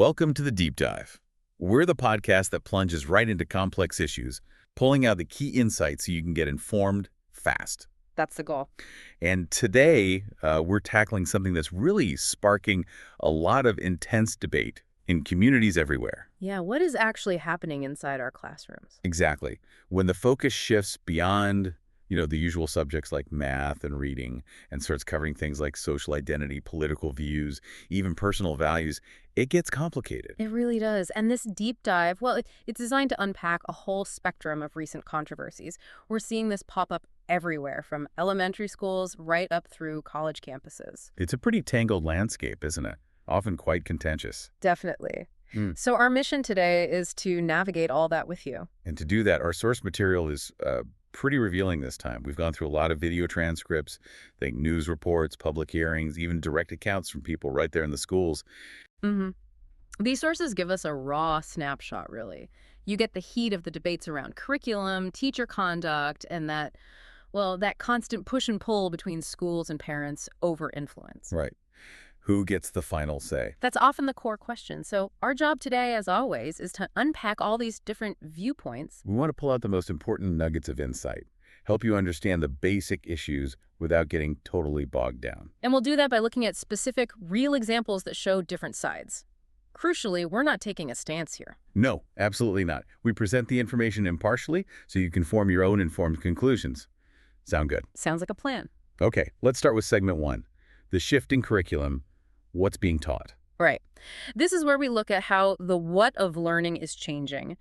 Welcome to the Deep Dive. We're the podcast that plunges right into complex issues, pulling out the key insights so you can get informed fast. That's the goal. And today, we're tackling something that's really sparking a lot of intense debate in communities everywhere. Yeah, what is actually happening inside our classrooms? Exactly. When the focus shifts beyond, the usual subjects like math and reading and starts covering things like social identity, political views, even personal values, it gets complicated. It really does. And this deep dive, well, it's designed to unpack a whole spectrum of recent controversies. We're seeing this pop up everywhere, from elementary schools right up through college campuses. It's a pretty tangled landscape, isn't it? Often quite contentious. Definitely. So our mission today is to navigate all that with you. And to do that, our source material is pretty revealing this time. We've gone through a lot of video transcripts, news reports, public hearings, even direct accounts from people right there in the schools. These sources give us a raw snapshot, really. You get the heat of the debates around curriculum, teacher conduct, and that constant push and pull between schools and parents over influence. Right. Who gets the final say? That's often the core question. So our job today, as always, is to unpack all these different viewpoints. We want to pull out the most important nuggets of insight, help you understand the basic issues without getting totally bogged down. And we'll do that by looking at specific, real examples that show different sides. Crucially, we're not taking a stance here. No, absolutely not. We present the information impartially so you can form your own informed conclusions. Sound good? Sounds like a plan. Okay, let's start with segment 1, the shifting curriculum. What's being taught? Right. This is where we look at how the what of learning is changing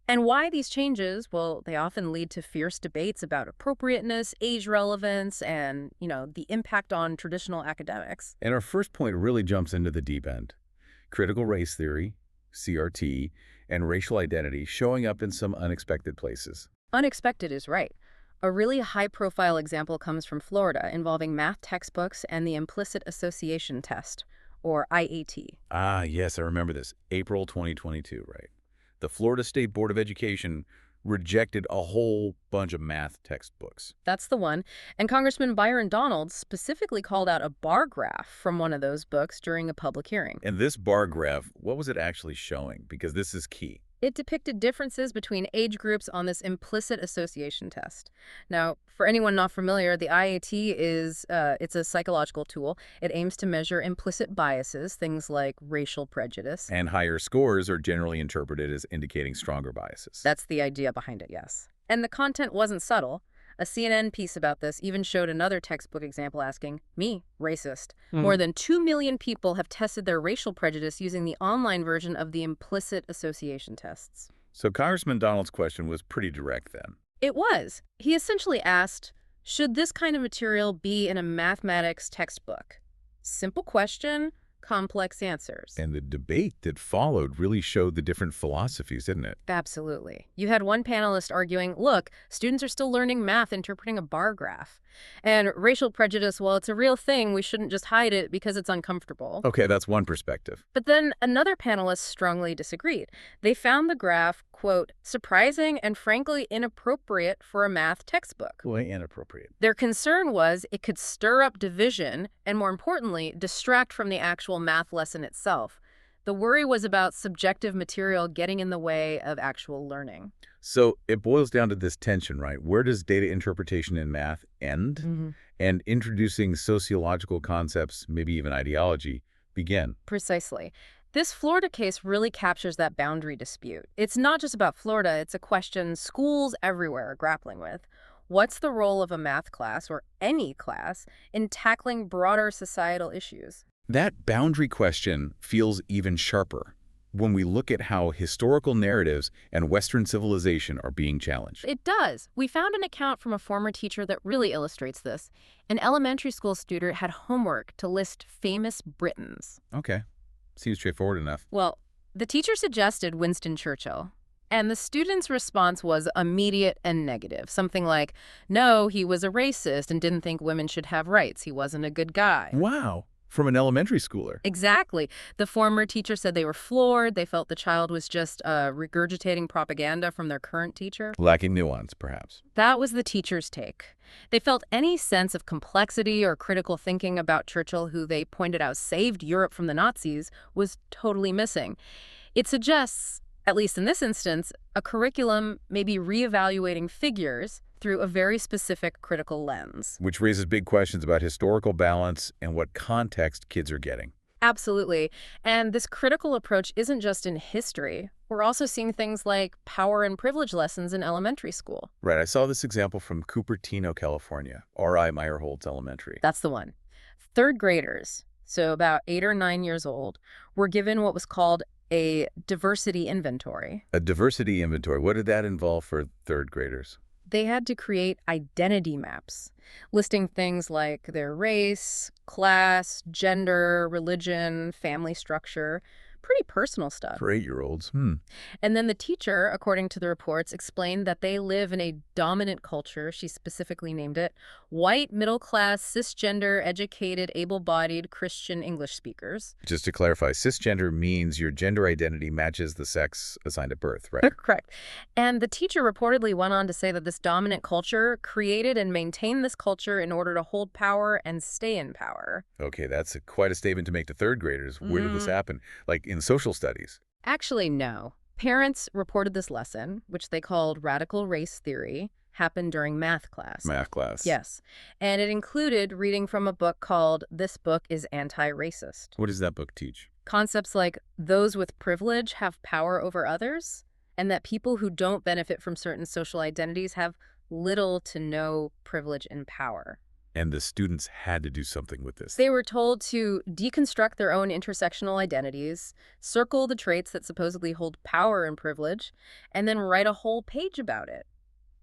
and why these changes, they often lead to fierce debates about appropriateness, age relevance, and, the impact on traditional academics. And our first point really jumps into the deep end. Critical race theory, CRT, and racial identity showing up in some unexpected places. Unexpected is right. A really high-profile example comes from Florida involving math textbooks and the implicit association test, or IAT. Ah, yes, I remember this. April 2022, right? The Florida State Board of Education rejected a whole bunch of math textbooks. That's the one. And Congressman Byron Donalds specifically called out a bar graph from one of those books during a public hearing. And this bar graph, what was it actually showing? Because this is key. It depicted differences between age groups on this implicit association test. Now, for anyone not familiar, the IAT is it's a psychological tool. It aims to measure implicit biases, things like racial prejudice. And higher scores are generally interpreted as indicating stronger biases. That's the idea behind it, yes. And the content wasn't subtle. A CNN piece about this even showed another textbook example asking, me, racist. More than 2 million people have tested their racial prejudice using the online version of the implicit association tests. So Congressman Donald's question was pretty direct then. It was. He essentially asked, should this kind of material be in a mathematics textbook? Simple question, complex answers. And the debate that followed really showed the different philosophies, didn't it? Absolutely. You had one panelist arguing, look, students are still learning math interpreting a bar graph. And racial prejudice, well, it's a real thing. We shouldn't just hide it because it's uncomfortable. Okay, that's one perspective. But then another panelist strongly disagreed. They found the graph, quote, surprising and frankly inappropriate for a math textbook. Way inappropriate. Their concern was it could stir up division and, more importantly, distract from the actual math lesson itself. The worry was about subjective material getting in the way of actual learning. So it boils down to this tension, right? Where does data interpretation in math end? And introducing sociological concepts, maybe even ideology, begin? Precisely. This Florida case really captures that boundary dispute. It's not just about Florida. It's a question schools everywhere are grappling with. What's the role of a math class, or any class, in tackling broader societal issues? That boundary question feels even sharper when we look at how historical narratives and Western civilization are being challenged. It does. We found an account from a former teacher that really illustrates this. An elementary school student had homework to list famous Britons. Okay. Seems straightforward enough. Well, the teacher suggested Winston Churchill. And the student's response was immediate and negative. Something like, no, he was a racist and didn't think women should have rights. He wasn't a good guy. Wow. From an elementary schooler. Exactly. The former teacher said they were floored. They felt the child was just regurgitating propaganda from their current teacher. Lacking nuance, perhaps. That was the teacher's take. They felt any sense of complexity or critical thinking about Churchill, who they pointed out saved Europe from the Nazis, was totally missing. It suggests, at least in this instance, a curriculum may be reevaluating figures through a very specific critical lens. Which raises big questions about historical balance and what context kids are getting. Absolutely. And this critical approach isn't just in history. We're also seeing things like power and privilege lessons in elementary school. Right, I saw this example from Cupertino, California, R.I. Meyerholtz Elementary. That's the one. Third graders, so about 8 or 9 years old, were given what was called a diversity inventory. A diversity inventory. What did that involve for third graders? They had to create identity maps, listing things like their race, class, gender, religion, family structure, pretty personal stuff. For 8-year-olds. And then the teacher, according to the reports, explained that they live in a dominant culture, she specifically named it, white, middle-class, cisgender, educated, able-bodied Christian English speakers. Just to clarify, cisgender means your gender identity matches the sex assigned at birth, right? Correct. And the teacher reportedly went on to say that this dominant culture created and maintained this culture in order to hold power and stay in power. Okay, that's quite a statement to make to third graders. Where did this happen? Like in social studies? Actually, no. Parents reported this lesson, which they called radical race theory, happened during math class. Math class. Yes. And it included reading from a book called This Book is Anti-Racist. What does that book teach? Concepts like those with privilege have power over others, and that people who don't benefit from certain social identities have little to no privilege and power. And the students had to do something with this. They were told to deconstruct their own intersectional identities, circle the traits that supposedly hold power and privilege, and then write a whole page about it.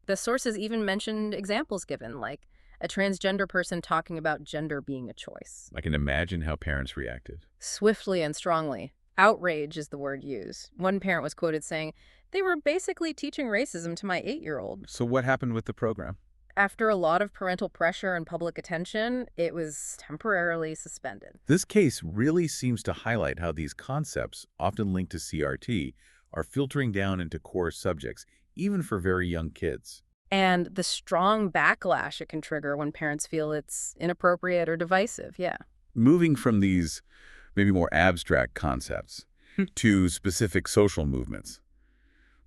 The sources even mentioned examples given, like a transgender person talking about gender being a choice. I can imagine how parents reacted. Swiftly and strongly. Outrage is the word used. One parent was quoted saying, "They were basically teaching racism to my 8-year-old." So what happened with the program? After a lot of parental pressure and public attention, it was temporarily suspended. This case really seems to highlight how these concepts, often linked to CRT, are filtering down into core subjects, even for very young kids. And the strong backlash it can trigger when parents feel it's inappropriate or divisive, yeah. Moving from these maybe more abstract concepts to specific social movements,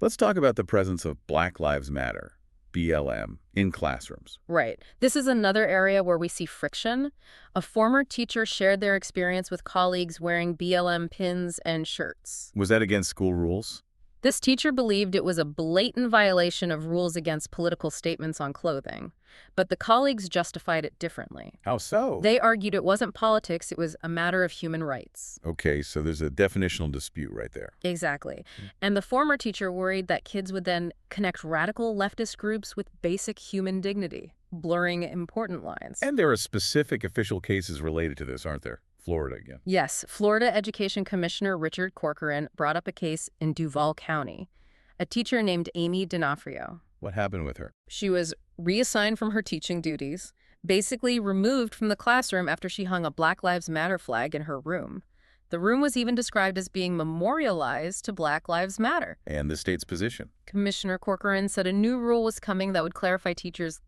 let's talk about the presence of Black Lives Matter, BLM, in classrooms. Right. This is another area where we see friction. A former teacher shared their experience with colleagues wearing BLM pins and shirts. Was that against school rules? This teacher believed it was a blatant violation of rules against political statements on clothing, but the colleagues justified it differently. How so? They argued it wasn't politics, it was a matter of human rights. Okay, so there's a definitional dispute right there. Exactly. And the former teacher worried that kids would then connect radical leftist groups with basic human dignity, blurring important lines. And there are specific official cases related to this, aren't there? Florida again. Yes, Florida Education Commissioner Richard Corcoran brought up a case in Duval County. A teacher named Amy D'Onofrio. What happened with her? She was reassigned from her teaching duties, basically removed from the classroom after she hung a Black Lives Matter flag in her room. The room was even described as being memorialized to Black Lives Matter. And the state's position. Commissioner Corcoran said a new rule was coming that would clarify teachers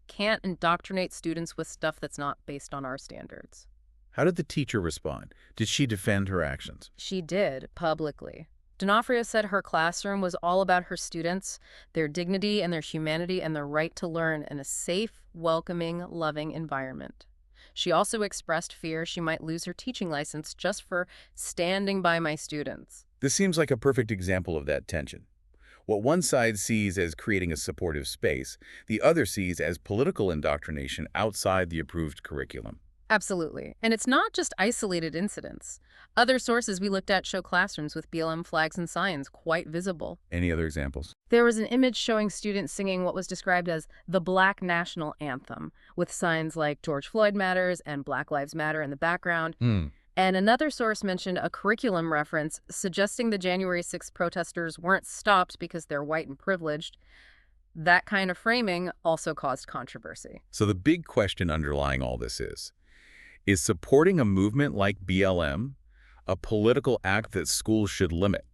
can't indoctrinate students with stuff that's not based on our standards. How did the teacher respond? Did she defend her actions? She did, publicly. D'Onofrio said her classroom was all about her students, their dignity and their humanity, and their right to learn in a safe, welcoming, loving environment. She also expressed fear she might lose her teaching license just for standing by my students. This seems like a perfect example of that tension. What one side sees as creating a supportive space, the other sees as political indoctrination outside the approved curriculum. Absolutely. And it's not just isolated incidents. Other sources we looked at show classrooms with BLM flags and signs quite visible. Any other examples? There was an image showing students singing what was described as the Black National Anthem, with signs like George Floyd Matters and Black Lives Matter in the background. And another source mentioned a curriculum reference suggesting the January 6th protesters weren't stopped because they're white and privileged. That kind of framing also caused controversy. So the big question underlying all this is Is supporting a movement like BLM a political act that schools should limit?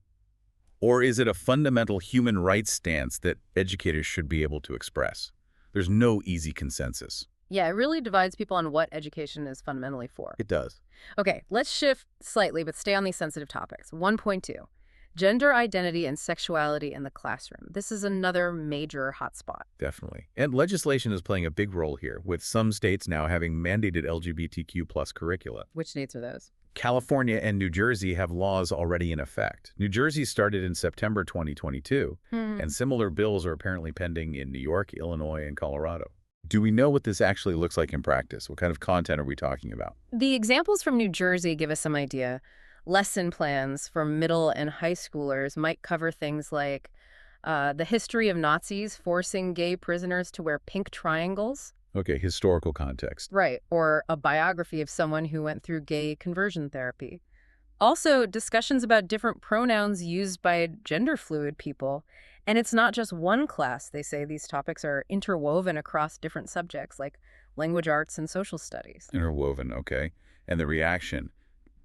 Or is it a fundamental human rights stance that educators should be able to express? There's no easy consensus. Yeah, it really divides people on what education is fundamentally for. It does. Okay, let's shift slightly, but stay on these sensitive topics. 1.2, gender identity and sexuality in the classroom. This is another major hotspot. Definitely. And legislation is playing a big role here, with some states now having mandated LGBTQ plus curricula. Which states are those? California and New Jersey have laws already in effect. New Jersey started in September 2022, and similar bills are apparently pending in New York, Illinois, and Colorado. Do we know what this actually looks like in practice? What kind of content are we talking about? The examples from New Jersey give us some idea. Lesson plans for middle and high schoolers might cover things like the history of Nazis forcing gay prisoners to wear pink triangles. Okay, historical context. Right, or a biography of someone who went through gay conversion therapy. Also, discussions about different pronouns used by gender-fluid people. And it's not just one class. They say these topics are interwoven across different subjects like language arts and social studies. Interwoven, okay. And the reaction?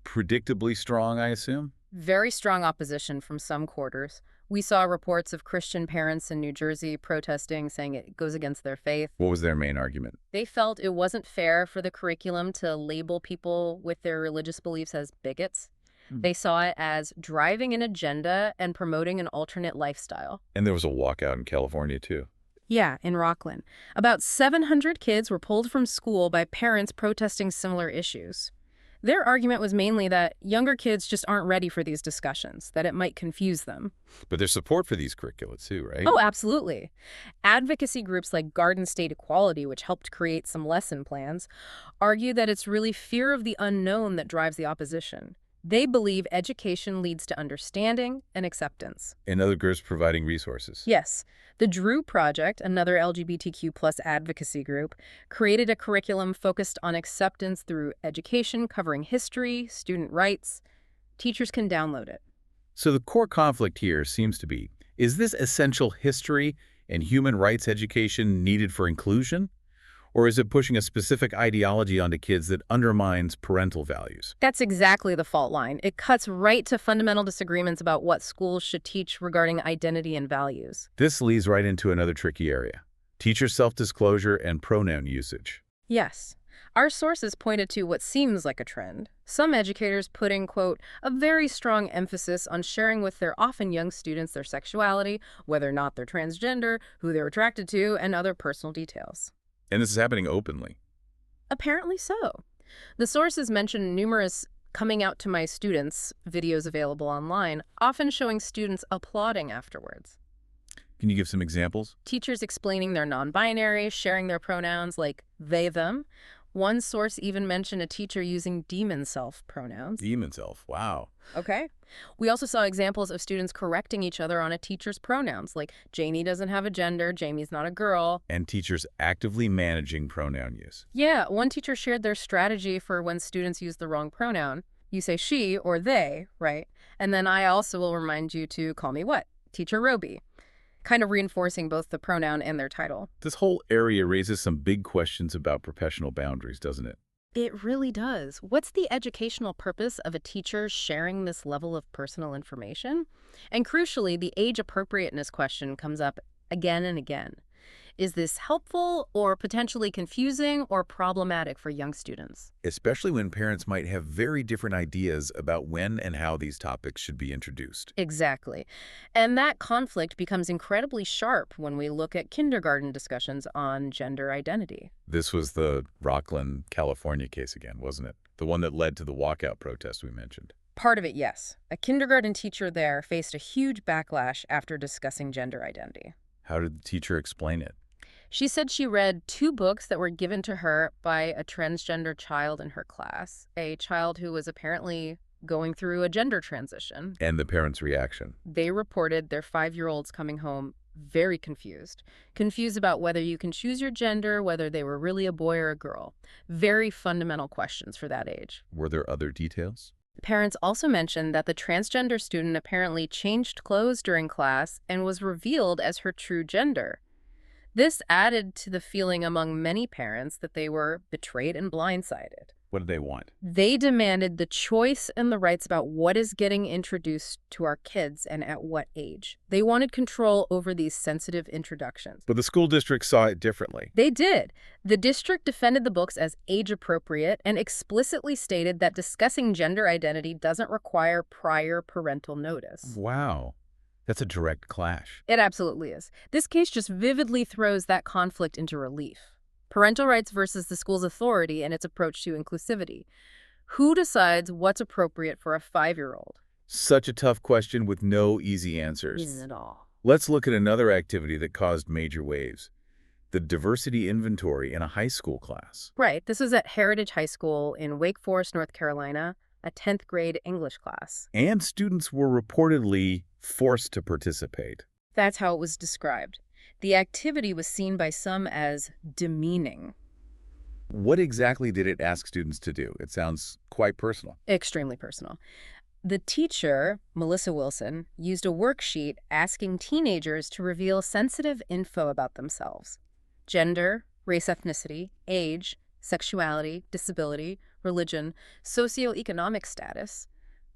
Predictably strong, I assume? Very strong opposition from some quarters. We saw reports of Christian parents in New Jersey protesting, saying it goes against their faith. What was their main argument? They felt it wasn't fair for the curriculum to label people with their religious beliefs as bigots. They saw it as driving an agenda and promoting an alternate lifestyle. And there was a walkout in California, too. Yeah, in Rockland. About 700 kids were pulled from school by parents protesting similar issues. Their argument was mainly that younger kids just aren't ready for these discussions, that it might confuse them. But there's support for these curricula, too, right? Oh, absolutely. Advocacy groups like Garden State Equality, which helped create some lesson plans, argue that it's really fear of the unknown that drives the opposition. They believe education leads to understanding and acceptance. And other groups providing resources. Yes. The Drew Project, another LGBTQ plus advocacy group, created a curriculum focused on acceptance through education covering history, student rights. Teachers can download it. So the core conflict here seems to be, is this essential history and human rights education needed for inclusion? Or is it pushing a specific ideology onto kids that undermines parental values? That's exactly the fault line. It cuts right to fundamental disagreements about what schools should teach regarding identity and values. This leads right into another tricky area, teacher self-disclosure and pronoun usage. Yes. Our sources pointed to what seems like a trend. Some educators putting, quote, a very strong emphasis on sharing with their often young students their sexuality, whether or not they're transgender, who they're attracted to, and other personal details. And this is happening openly. Apparently so. The sources mention numerous coming out to my students videos available online, often showing students applauding afterwards. Can you give some examples? Teachers explaining their non-binary, sharing their pronouns like they, them. One source even mentioned a teacher using demon self pronouns. Demon self, wow. Okay. We also saw examples of students correcting each other on a teacher's pronouns, like Janie doesn't have a gender, Jamie's not a girl. And teachers actively managing pronoun use. Yeah, one teacher shared their strategy for when students use the wrong pronoun. You say she or they, right? And then I also will remind you to call me what? Teacher Roby. Kind of reinforcing both the pronoun and their title. This whole area raises some big questions about professional boundaries, doesn't it? It really does. What's the educational purpose of a teacher sharing this level of personal information? And crucially, the age appropriateness question comes up again and again. Is this helpful or potentially confusing or problematic for young students? Especially when parents might have very different ideas about when and how these topics should be introduced. Exactly. And that conflict becomes incredibly sharp when we look at kindergarten discussions on gender identity. This was the Rockland, California case again, wasn't it? The one that led to the walkout protest we mentioned. Part of it, yes. A kindergarten teacher there faced a huge backlash after discussing gender identity. How did the teacher explain it? She said she read 2 books that were given to her by a transgender child in her class, a child who was apparently going through a gender transition. And the parents' reaction. They reported their 5-year-olds coming home very confused about whether you can choose your gender, whether they were really a boy or a girl. Very fundamental questions for that age. Were there other details? Parents also mentioned that the transgender student apparently changed clothes during class and was revealed as her true gender. This added to the feeling among many parents that they were betrayed and blindsided. What did they want? They demanded the choice and the rights about what is getting introduced to our kids and at what age. They wanted control over these sensitive introductions. But the school district saw it differently. They did. The district defended the books as age-appropriate and explicitly stated that discussing gender identity doesn't require prior parental notice. Wow. That's a direct clash. It absolutely is. This case just vividly throws that conflict into relief. Parental rights versus the school's authority and its approach to inclusivity. Who decides what's appropriate for a 5-year-old? Such a tough question with no easy answers. Isn't it all? Let's look at another activity that caused major waves. The diversity inventory in a high school class. Right. This is at Heritage High School in Wake Forest, North Carolina, a 10th grade English class. And students were reportedly forced to participate. That's how it was described. The activity was seen by some as demeaning. What exactly did it ask students to do? It sounds quite personal. Extremely personal. The teacher, Melissa Wilson, used a worksheet asking teenagers to reveal sensitive info about themselves. Gender, race, ethnicity, age, sexuality, disability, religion, socioeconomic status.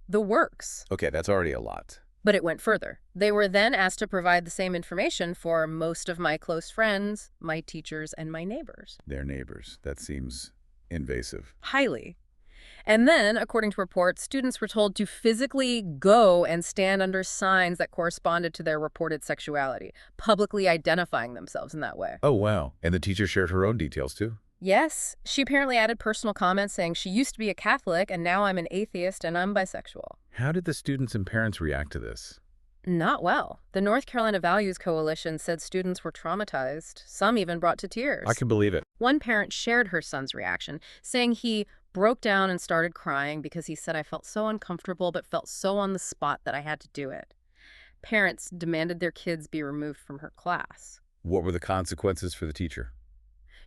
The works. Okay, that's already a lot. But it went further. They were then asked to provide the same information for most of my close friends, my teachers, and my neighbors. Their neighbors. That seems invasive. Highly. And then, according to reports, students were told to physically go and stand under signs that corresponded to their reported sexuality, publicly identifying themselves in that way. Oh, wow. And the teacher shared her own details, too? Yes, she apparently added personal comments saying she used to be a Catholic and now I'm an atheist and I'm bisexual. How did the students and parents react to this? Not well. The North Carolina Values Coalition said students were traumatized, some even brought to tears. I can believe it. One parent shared her son's reaction, saying he broke down and started crying because he said, "I felt so uncomfortable but felt so on the spot that I had to do it." Parents demanded their kids be removed from her class. What were the consequences for the teacher?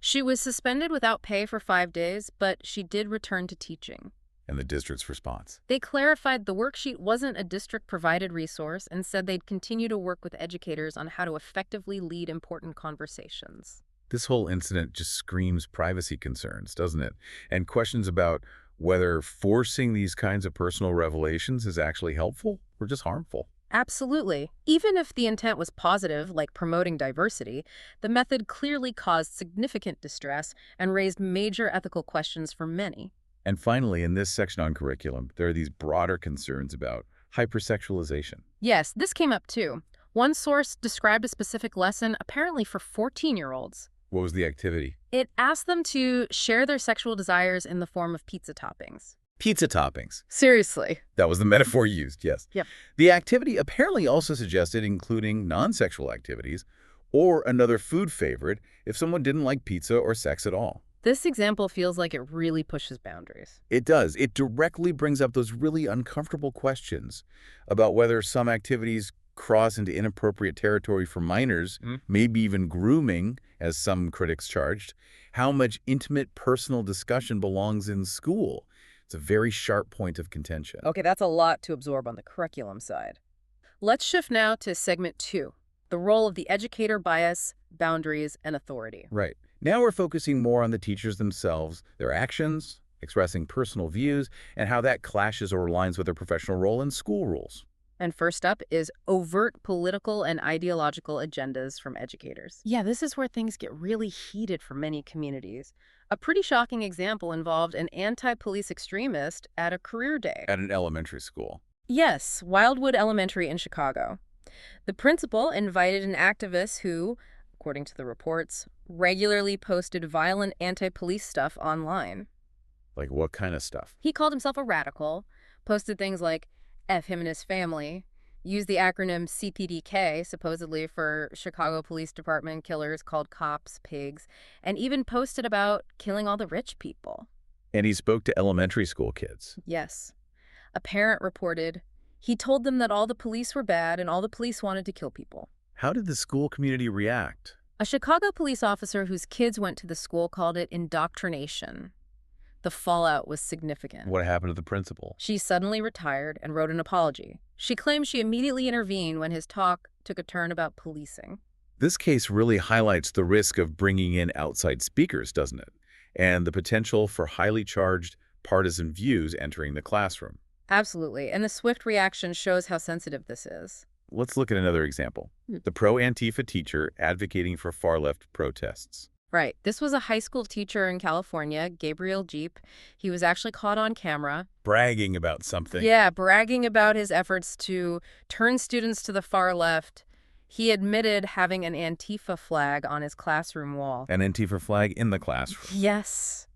She was suspended without pay for 5 days, but she did return to teaching. And the district's response? They clarified the worksheet wasn't a district-provided resource and said they'd continue to work with educators on how to effectively lead important conversations. This whole incident just screams privacy concerns, doesn't it? And questions about whether forcing these kinds of personal revelations is actually helpful or just harmful. Absolutely. Even if the intent was positive, like promoting diversity, the method clearly caused significant distress and raised major ethical questions for many. And finally, in this section on curriculum, there are these broader concerns about hypersexualization. Yes, this came up too. One source described a specific lesson apparently for 14-year-olds. What was the activity? It asked them to share their sexual desires in the form of pizza toppings. Pizza toppings. Seriously. That was the metaphor used, yes. Yep. The activity apparently also suggested including non-sexual activities or another food favorite if someone didn't like pizza or sex at all. This example feels like it really pushes boundaries. It does. It directly brings up those really uncomfortable questions about whether some activities cross into inappropriate territory for minors, maybe even grooming, as some critics charged. How much intimate personal discussion belongs in school? It's a very sharp point of contention. Okay, that's a lot to absorb on the curriculum side. Let's shift now to segment 2, the role of the educator, bias, boundaries, and authority. Right. Now we're focusing more on the teachers themselves, their actions, expressing personal views, and how that clashes or aligns with their professional role in school rules. And first up is overt political and ideological agendas from educators. Yeah, this is where things get really heated for many communities. A pretty shocking example involved an anti-police extremist at a career day. At an elementary school. Yes, Wildwood Elementary in Chicago. The principal invited an activist who, according to the reports, regularly posted violent anti-police stuff online. Like what kind of stuff? He called himself a radical, posted things like F him and his family, used the acronym CPDK, supposedly for Chicago Police Department killers called cops, pigs, and even posted about killing all the rich people. And he spoke to elementary school kids. Yes. A parent reported, he told them that all the police were bad and all the police wanted to kill people. How did the school community react? A Chicago police officer whose kids went to the school called it indoctrination. The fallout was significant. What happened to the principal? She suddenly retired and wrote an apology. She claimed she immediately intervened when his talk took a turn about policing. This case really highlights the risk of bringing in outside speakers, doesn't it? and the potential for highly charged partisan views entering the classroom. Absolutely. And the swift reaction shows how sensitive this is. Let's look at another example. Hmm. The pro-Antifa teacher advocating for far-left protests. Right. This was a high school teacher in California, Gabriel Jeep. He was actually caught on camera. Bragging about something. Yeah, bragging about his efforts to turn students to the far left. He admitted having an Antifa flag on his classroom wall. An Antifa flag in the classroom. Yes.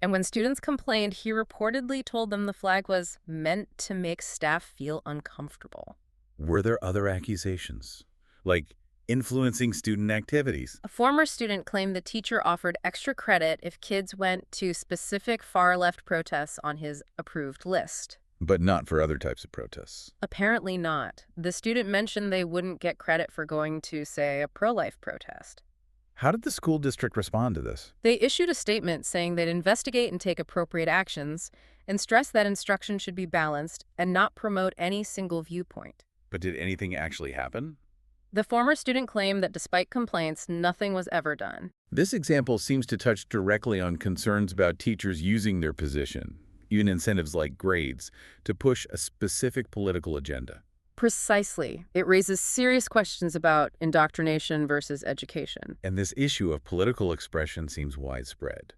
And when students complained, he reportedly told them the flag was meant to make staff feel uncomfortable. Were there other accusations? Like influencing student activities? A former student claimed the teacher offered extra credit if kids went to specific far-left protests on his approved list. But not for other types of protests. Apparently not. The student mentioned they wouldn't get credit for going to, say, a pro-life protest. How did the school district respond to this? They issued a statement saying they'd investigate and take appropriate actions and stressed that instruction should be balanced and not promote any single viewpoint. But did anything actually happen? The former student claimed that despite complaints, nothing was ever done. This example seems to touch directly on concerns about teachers using their position, even incentives like grades, to push a specific political agenda. Precisely. It raises serious questions about indoctrination versus education. And this issue of political expression seems widespread.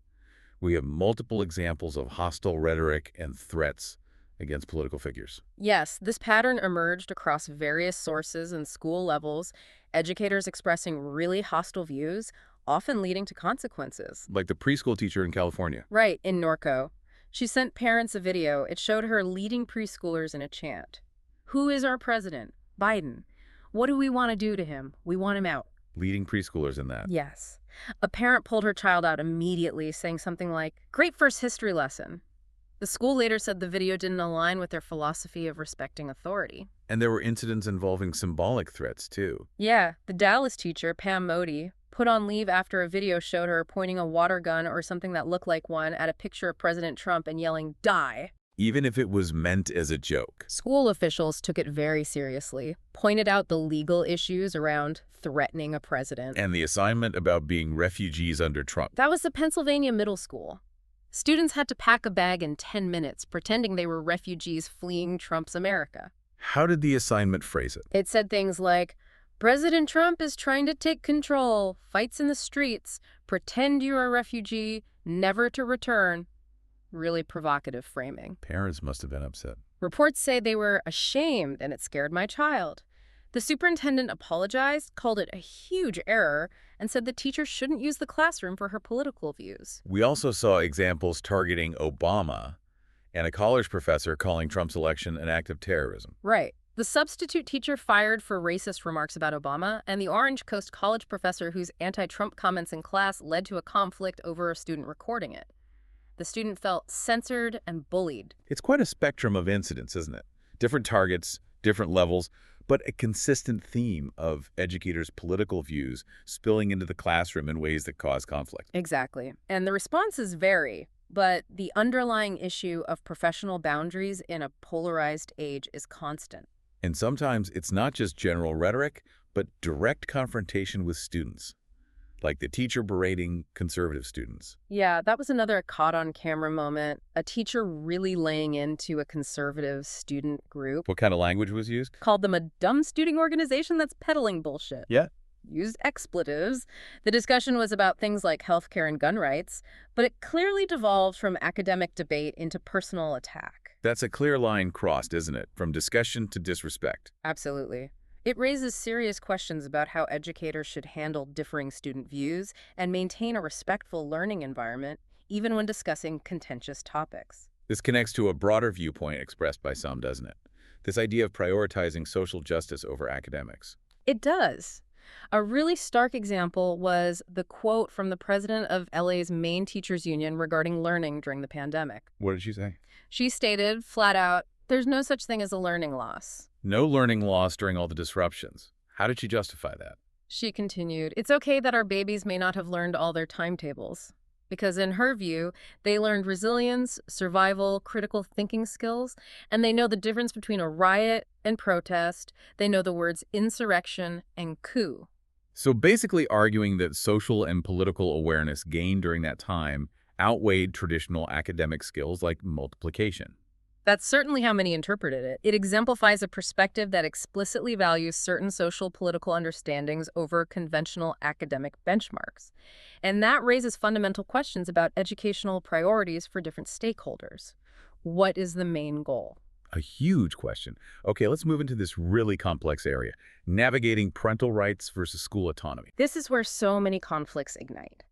We have multiple examples of hostile rhetoric and threats against political figures. Yes, this pattern emerged across various sources and school levels, educators expressing really hostile views, often leading to consequences. Like the preschool teacher in California. Right, in Norco. She sent parents a video. It showed her leading preschoolers in a chant. Who is our president? Biden. What do we want to do to him? We want him out. Leading preschoolers in that. Yes. A parent pulled her child out immediately, saying something like, "Great first history lesson." The school later said the video didn't align with their philosophy of respecting authority. And there were incidents involving symbolic threats, too. Yeah, the Dallas teacher, Pam Modi, put on leave after a video showed her pointing a water gun or something that looked like one at a picture of President Trump and yelling, "Die!" Even if it was meant as a joke. School officials took it very seriously, pointed out the legal issues around threatening a president. And the assignment about being refugees under Trump. That was the Pennsylvania middle school. Students had to pack a bag in 10 minutes, pretending they were refugees fleeing Trump's America. How did the assignment phrase it? It said things like, "President Trump is trying to take control, fights in the streets, pretend you're a refugee, never to return." Really provocative framing. Parents must have been upset. Reports say they were ashamed and it scared my child. The superintendent apologized, called it a huge error, and said the teacher shouldn't use the classroom for her political views. We also saw examples targeting Obama and a college professor calling Trump's election an act of terrorism. Right. The substitute teacher fired for racist remarks about Obama, and the Orange Coast college professor whose anti-Trump comments in class led to a conflict over a student recording it. The student felt censored and bullied. It's quite a spectrum of incidents, isn't it? Different targets, different levels, but a consistent theme of educators' political views spilling into the classroom in ways that cause conflict. Exactly. And the responses vary, but the underlying issue of professional boundaries in a polarized age is constant. And sometimes it's not just general rhetoric, but direct confrontation with students, like the teacher berating conservative students. Yeah, that was another caught-on-camera moment. A teacher really laying into a conservative student group. What kind of language was used? Called them a dumb student organization that's peddling bullshit. Yeah. Used expletives. The discussion was about things like healthcare and gun rights, but it clearly devolved from academic debate into personal attack. That's a clear line crossed, isn't it? From discussion to disrespect. Absolutely. It raises serious questions about how educators should handle differing student views and maintain a respectful learning environment, even when discussing contentious topics. This connects to a broader viewpoint expressed by some, doesn't it? This idea of prioritizing social justice over academics. It does. A really stark example was the quote from the president of LA's main teachers union regarding learning during the pandemic. What did she say? She stated, flat out, "There's no such thing as a learning loss." No learning loss during all the disruptions. How did she justify that? She continued, "It's okay that our babies may not have learned all their timetables." Because in her view, they learned resilience, survival, critical thinking skills, and they know the difference between a riot and protest. They know the words insurrection and coup. So basically arguing that social and political awareness gained during that time outweighed traditional academic skills like multiplication. That's certainly how many interpreted it. It exemplifies a perspective that explicitly values certain social political understandings over conventional academic benchmarks. And that raises fundamental questions about educational priorities for different stakeholders. What is the main goal? A huge question. Okay, let's move into this really complex area, navigating parental rights versus school autonomy. This is where so many conflicts ignite.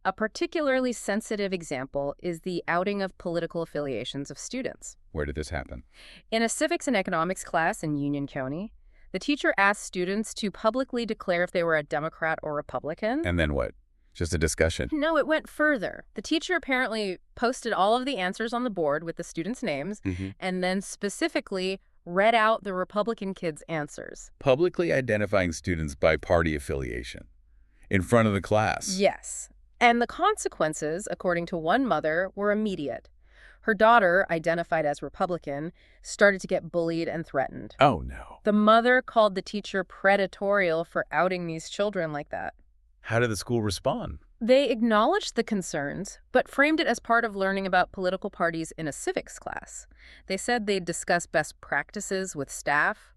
A particularly sensitive example is the outing of political affiliations of students. Where did this happen? In a civics and economics class in Union County, the teacher asked students to publicly declare if they were a Democrat or Republican. And then what? Just a discussion. No, it went further. The teacher apparently posted all of the answers on the board with the students' names and then specifically read out the Republican kids' answers. Publicly identifying students by party affiliation in front of the class. Yes. And the consequences, according to one mother, were immediate. Her daughter, identified as Republican, started to get bullied and threatened. Oh, no. The mother called the teacher predatorial for outing these children like that. How did the school respond? They acknowledged the concerns, but framed it as part of learning about political parties in a civics class. They said they'd discuss best practices with staff.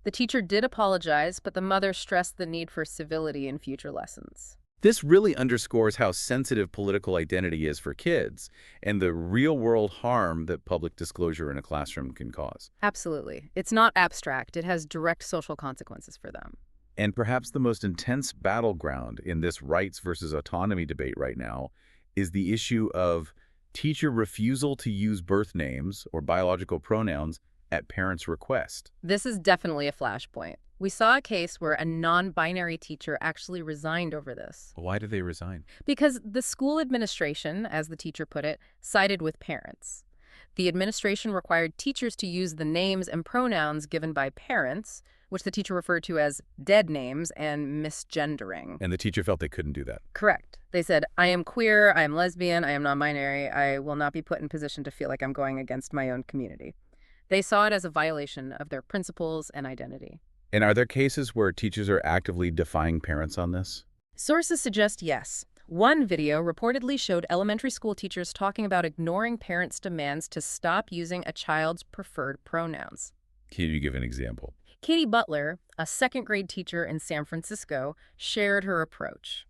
The teacher did apologize, but the mother stressed the need for civility in future lessons. This really underscores how sensitive political identity is for kids and the real-world harm that public disclosure in a classroom can cause. Absolutely. It's not abstract. It has direct social consequences for them. And perhaps the most intense battleground in this rights versus autonomy debate right now is the issue of teacher refusal to use birth names or biological pronouns at parents' request. This is definitely a flashpoint. We saw a case where a non-binary teacher actually resigned over this. Why did they resign? Because the school administration, as the teacher put it, sided with parents. The administration required teachers to use the names and pronouns given by parents, which the teacher referred to as dead names and misgendering. And the teacher felt they couldn't do that. Correct. They said, I am queer, I am lesbian, I am non-binary, I will not be put in position to feel like I'm going against my own community. They saw it as a violation of their principles and identity. And are there cases where teachers are actively defying parents on this? Sources suggest yes. One video reportedly showed elementary school teachers talking about ignoring parents' demands to stop using a child's preferred pronouns. Can you give an example? Katie Butler, a second-grade teacher in San Francisco, shared her approach.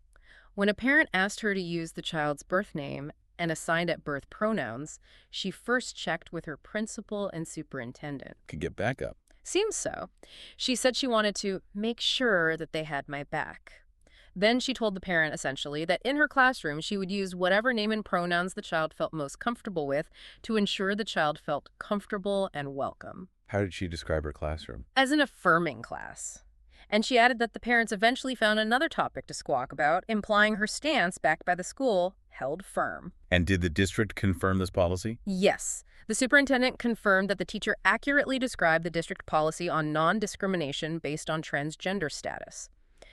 When a parent asked her to use the child's birth name and assigned at birth pronouns, she first checked with her principal and superintendent. Could get backup. Seems so. She said she wanted to make sure that they had my back. Then she told the parent, essentially, that in her classroom she would use whatever name and pronouns the child felt most comfortable with to ensure the child felt comfortable and welcome. How did she describe her classroom? As an affirming class. And she added that the parents eventually found another topic to squawk about, implying her stance, backed by the school, held firm. And did the district confirm this policy? Yes. The superintendent confirmed that the teacher accurately described the district policy on non-discrimination based on transgender status.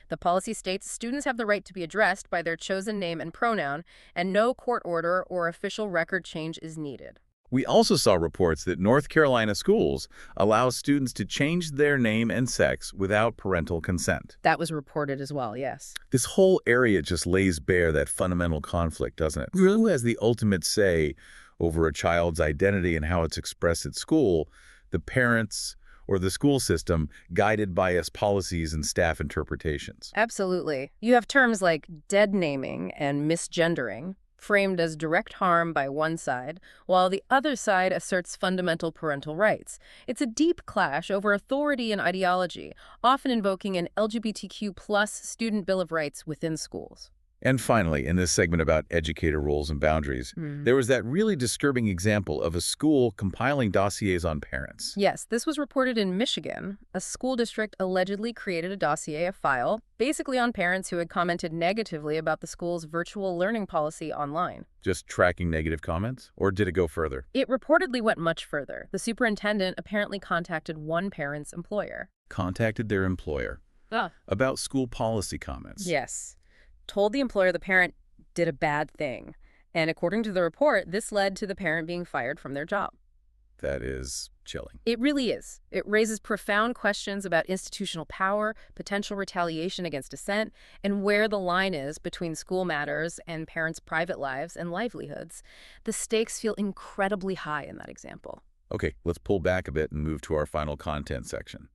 The policy states students have the right to be addressed by their chosen name and pronoun, and no court order or official record change is needed. We also saw reports that North Carolina schools allow students to change their name and sex without parental consent. That was reported as well, yes. This whole area just lays bare that fundamental conflict, doesn't it? Who has the ultimate say over a child's identity and how it's expressed at school? The parents or the school system, guided by its policies and staff interpretations? Absolutely. You have terms like dead naming and misgendering, framed as direct harm by one side, while the other side asserts fundamental parental rights. It's a deep clash over authority and ideology, often invoking an LGBTQ+ student Bill of Rights within schools. And finally, in this segment about educator roles and boundaries, there was that really disturbing example of a school compiling dossiers on parents. Yes, this was reported in Michigan. A school district allegedly created a dossier, a file, basically on parents who had commented negatively about the school's virtual learning policy online. Just tracking negative comments? Or did it go further? It reportedly went much further. The superintendent apparently contacted one parent's employer. Contacted their employer about school policy comments. Yes. Told the employer the parent did a bad thing. And according to the report, this led to the parent being fired from their job. That is chilling. It really is. It raises profound questions about institutional power, potential retaliation against dissent, and where the line is between school matters and parents' private lives and livelihoods. The stakes feel incredibly high in that example. Okay, let's pull back a bit and move to our final content section.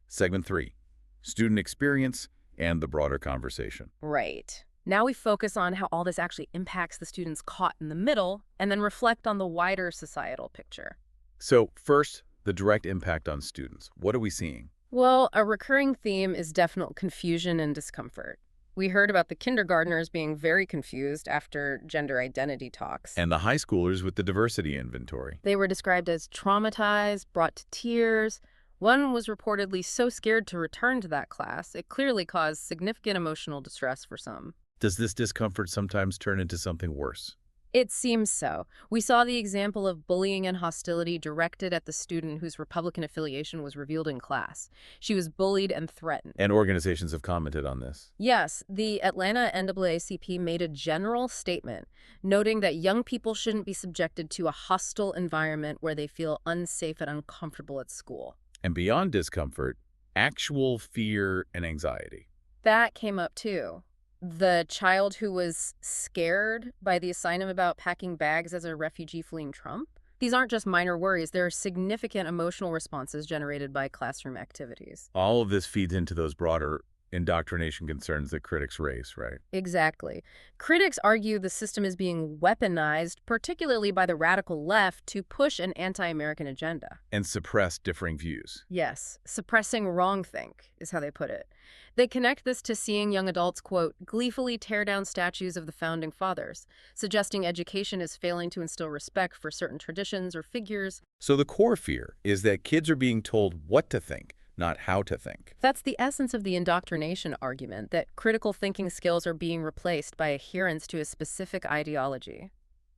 Segment 3, student experience and the broader conversation. Right. Now we focus on how all this actually impacts the students caught in the middle, and then reflect on the wider societal picture. So first, the direct impact on students. What are we seeing? Well, a recurring theme is definite confusion and discomfort. We heard about the kindergartners being very confused after gender identity talks. And the high schoolers with the diversity inventory. They were described as traumatized, brought to tears. One was reportedly so scared to return to that class, it clearly caused significant emotional distress for some. Does this discomfort sometimes turn into something worse? It seems so. We saw the example of bullying and hostility directed at the student whose Republican affiliation was revealed in class. She was bullied and threatened. And organizations have commented on this. Yes, the Atlanta NAACP made a general statement, noting that young people shouldn't be subjected to a hostile environment where they feel unsafe and uncomfortable at school. And beyond discomfort, actual fear and anxiety. That came up too. The child who was scared by the assignment about packing bags as a refugee fleeing Trump. These aren't just minor worries. There are significant emotional responses generated by classroom activities. All of this feeds into those broader indoctrination concerns that critics raise, right? Exactly. Critics argue the system is being weaponized, particularly by the radical left, to push an anti-American agenda. And suppress differing views. Yes, suppressing wrongthink is how they put it. They connect this to seeing young adults, quote, gleefully tear down statues of the Founding Fathers, suggesting education is failing to instill respect for certain traditions or figures. So the core fear is that kids are being told what to think, not how to think. That's the essence of the indoctrination argument, that critical thinking skills are being replaced by adherence to a specific ideology.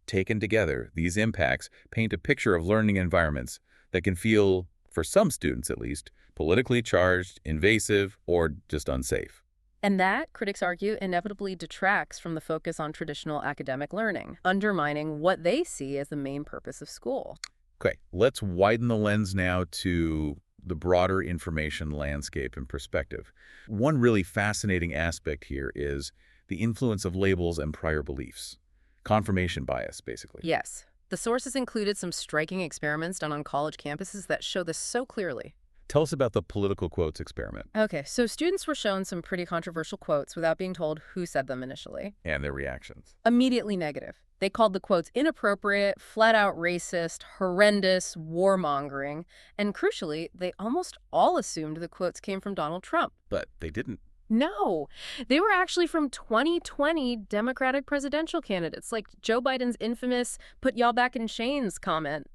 Taken together, these impacts paint a picture of learning environments that can feel, for some students at least, politically charged, invasive, or just unsafe. And that, critics argue, inevitably detracts from the focus on traditional academic learning, undermining what they see as the main purpose of school. Okay, let's widen the lens now to the broader information landscape and perspective. One really fascinating aspect here is the influence of labels and prior beliefs. Confirmation bias, basically. Yes. The sources included some striking experiments done on college campuses that show this so clearly. Tell us about the political quotes experiment. Okay, so students were shown some pretty controversial quotes without being told who said them initially. And their reactions. Immediately negative. They called the quotes inappropriate, flat-out racist, horrendous, warmongering, and crucially, they almost all assumed the quotes came from Donald Trump. But they didn't. No, they were actually from 2020 Democratic presidential candidates, like Joe Biden's infamous "put y'all back in chains" comment.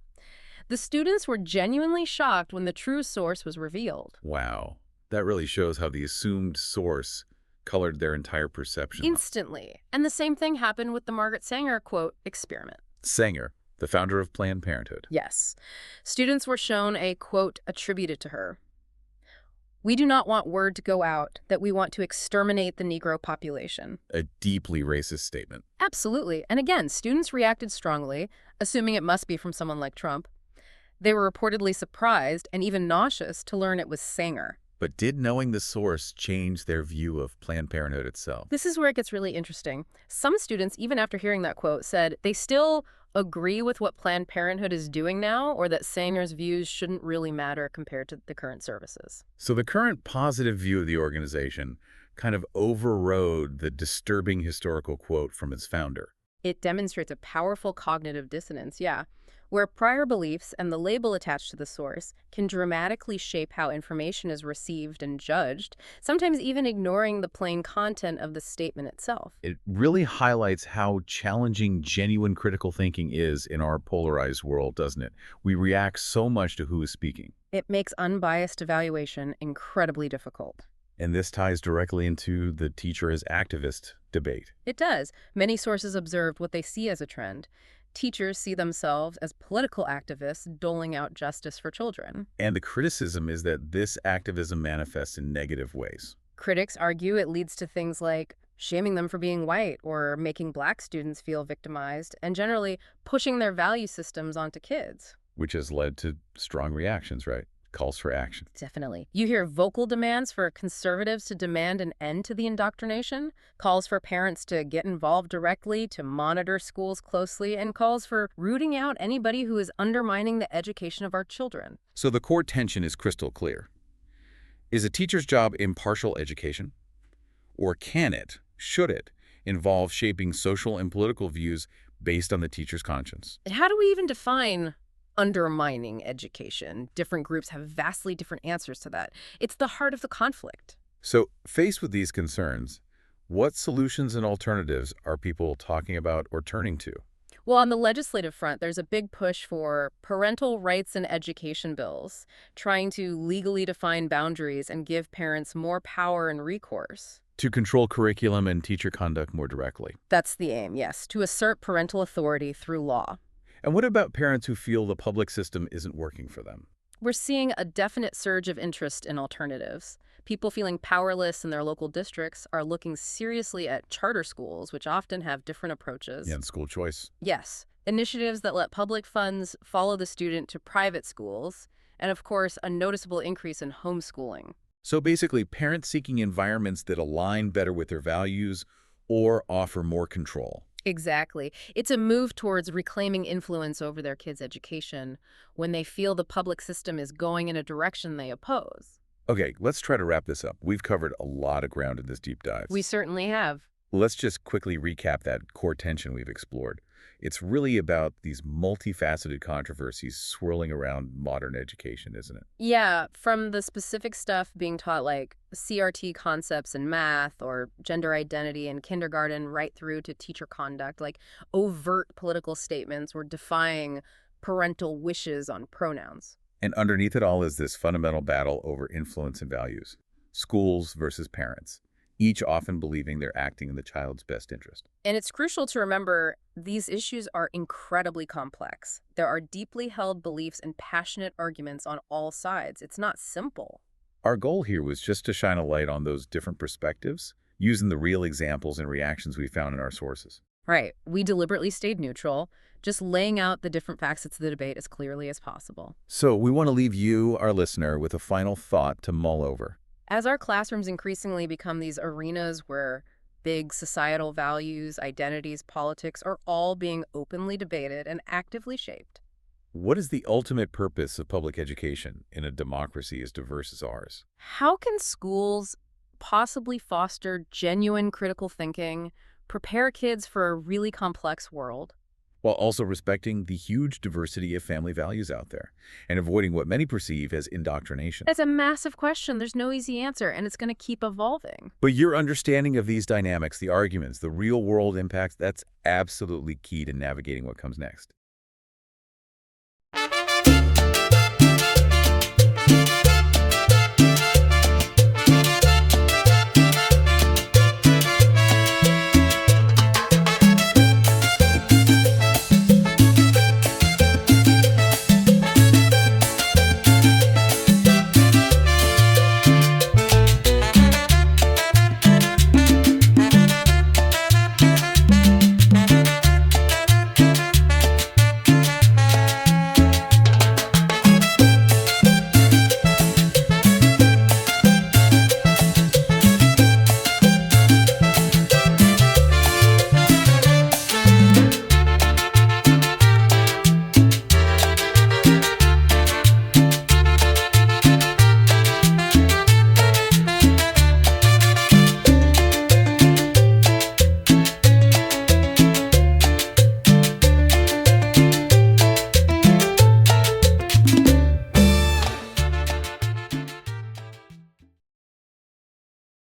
The students were genuinely shocked when the true source was revealed. Wow. That really shows how the assumed source colored their entire perception. Instantly. And the same thing happened with the Margaret Sanger quote experiment. Sanger, the founder of Planned Parenthood. Yes. Students were shown a quote attributed to her. "We do not want word to go out that we want to exterminate the Negro population." A deeply racist statement. Absolutely. And again, students reacted strongly, assuming it must be from someone like Trump. They were reportedly surprised and even nauseous to learn it was Sanger. But did knowing the source change their view of Planned Parenthood itself? This is where it gets really interesting. Some students, even after hearing that quote, said they still agree with what Planned Parenthood is doing now, or that Sanger's views shouldn't really matter compared to the current services. So the current positive view of the organization kind of overrode the disturbing historical quote from its founder. It demonstrates a powerful cognitive dissonance, yeah, where prior beliefs and the label attached to the source can dramatically shape how information is received and judged, sometimes even ignoring the plain content of the statement itself. It really highlights how challenging genuine critical thinking is in our polarized world, doesn't it? We react so much to who is speaking. It makes unbiased evaluation incredibly difficult. And this ties directly into the teacher as activist debate. It does. Many sources observed what they see as a trend. Teachers see themselves as political activists doling out justice for children. And the criticism is that this activism manifests in negative ways. Critics argue it leads to things like shaming them for being white or making Black students feel victimized and generally pushing their value systems onto kids. which has led to strong reactions, right? Calls for action. Definitely. You hear vocal demands for conservatives to demand an end to the indoctrination, calls for parents to get involved directly, to monitor schools closely, and calls for rooting out anybody who is undermining the education of our children. So the core tension is crystal clear. Is a teacher's job impartial education? Or can it, should it, involve shaping social and political views based on the teacher's conscience? And how do we even define undermining education? Different groups have vastly different answers to that. It's the heart of the conflict. So, faced with these concerns, what solutions and alternatives are people talking about or turning to? Well, on the legislative front, there's a big push for parental rights and education bills, trying to legally define boundaries and give parents more power and recourse. To control curriculum and teacher conduct more directly. That's the aim, yes, to assert parental authority through law. And what about parents who feel the public system isn't working for them? We're seeing a definite surge of interest in alternatives. People feeling powerless in their local districts are looking seriously at charter schools, which often have different approaches. Yeah, and school choice. Yes, initiatives that let public funds follow the student to private schools, and of course, a noticeable increase in homeschooling. So basically, parents seeking environments that align better with their values or offer more control. Exactly. It's a move towards reclaiming influence over their kids' education when they feel the public system is going in a direction they oppose. Okay, let's try to wrap this up. We've covered a lot of ground in this deep dive. We certainly have. Let's just quickly recap that core tension we've explored. It's really about these multifaceted controversies swirling around modern education, isn't it? Yeah, from the specific stuff being taught like CRT concepts in math or gender identity in kindergarten right through to teacher conduct, like overt political statements or defying parental wishes on pronouns. And underneath it all is this fundamental battle over influence and values. Schools versus parents, each often believing they're acting in the child's best interest. And it's crucial to remember these issues are incredibly complex. There are deeply held beliefs and passionate arguments on all sides. It's not simple. Our goal here was just to shine a light on those different perspectives, using the real examples and reactions we found in our sources. Right. We deliberately stayed neutral, just laying out the different facets of the debate as clearly as possible. So we want to leave you, our listener, with a final thought to mull over. As our classrooms increasingly become these arenas where big societal values, identities, politics are all being openly debated and actively shaped. What is the ultimate purpose of public education in a democracy as diverse as ours? How can schools possibly foster genuine critical thinking, prepare kids for a really complex world? While also respecting the huge diversity of family values out there and avoiding what many perceive as indoctrination. It's a massive question. There's no easy answer, and it's going to keep evolving. But your understanding of these dynamics, the arguments, the real-world impacts, that's absolutely key to navigating what comes next.